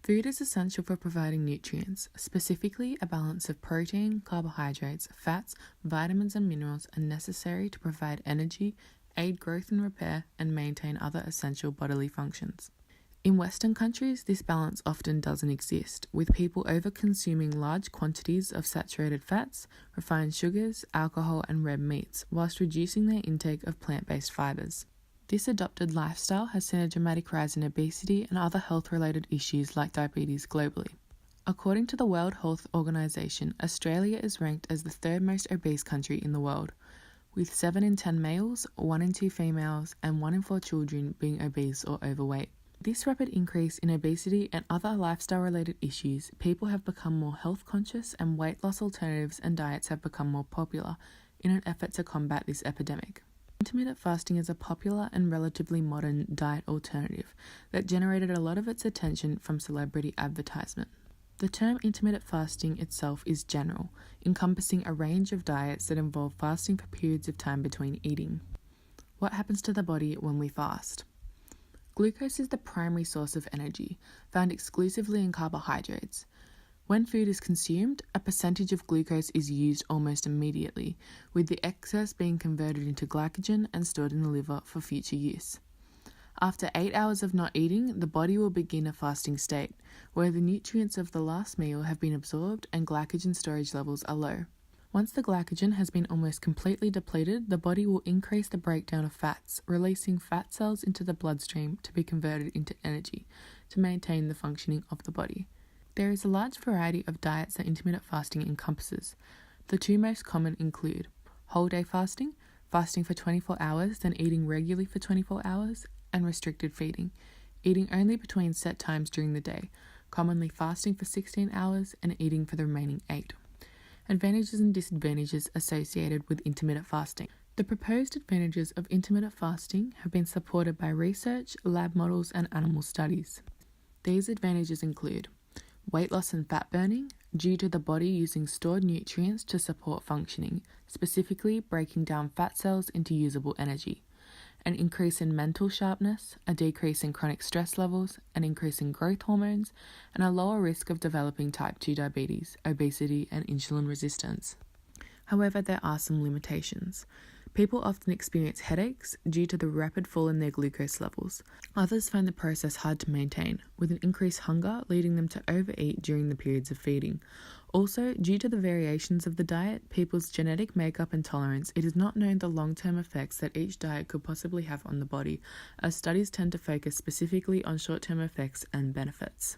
Food is essential for providing nutrients, specifically a balance of protein, carbohydrates, fats, vitamins and minerals are necessary to provide energy, aid growth and repair, and maintain other essential bodily functions. In Western countries, this balance often doesn't exist, with people over-consuming large quantities of saturated fats, refined sugars, alcohol, and red meats, whilst reducing their intake of plant-based fibers. This adopted lifestyle has seen a dramatic rise in obesity and other health-related issues like diabetes globally. According to the World Health Organization, Australia is ranked as the third most obese country in the world, with 7 in 10 males, 1 in 2 females, and 1 in 4 children being obese or overweight. This rapid increase in obesity and other lifestyle-related issues, people have become more health-conscious and weight loss alternatives and diets have become more popular in an effort to combat this epidemic. Intermittent fasting is a popular and relatively modern diet alternative that generated a lot of its attention from celebrity advertisement. The term intermittent fasting itself is general, encompassing a range of diets that involve fasting for periods of time between eating. What happens to the body when we fast? Glucose is the primary source of energy, found exclusively in carbohydrates. When food is consumed, a percentage of glucose is used almost immediately, with the excess being converted into glycogen and stored in the liver for future use. After 8 hours of not eating, the body will begin a fasting state, where the nutrients of the last meal have been absorbed and glycogen storage levels are low. Once the glycogen has been almost completely depleted, the body will increase the breakdown of fats, releasing fat cells into the bloodstream to be converted into energy to maintain the functioning of the body. There is a large variety of diets that intermittent fasting encompasses. The two most common include whole day fasting, fasting for 24 hours, then eating regularly for 24 hours, and restricted feeding, eating only between set times during the day, commonly fasting for 16 hours and eating for the remaining 8. Advantages and disadvantages associated with intermittent fasting. The proposed advantages of intermittent fasting have been supported by research, lab models, and animal studies. These advantages include weight loss and fat burning, due to the body using stored nutrients to support functioning, specifically breaking down fat cells into usable energy. An increase in mental sharpness, a decrease in chronic stress levels, an increase in growth hormones, and a lower risk of developing type 2 diabetes, obesity, and insulin resistance. However, there are some limitations. People often experience headaches due to the rapid fall in their glucose levels. Others find the process hard to maintain, with an increased hunger leading them to overeat during the periods of feeding. Also, due to the variations of the diet, people's genetic makeup and tolerance, it is not known the long-term effects that each diet could possibly have on the body, as studies tend to focus specifically on short-term effects and benefits.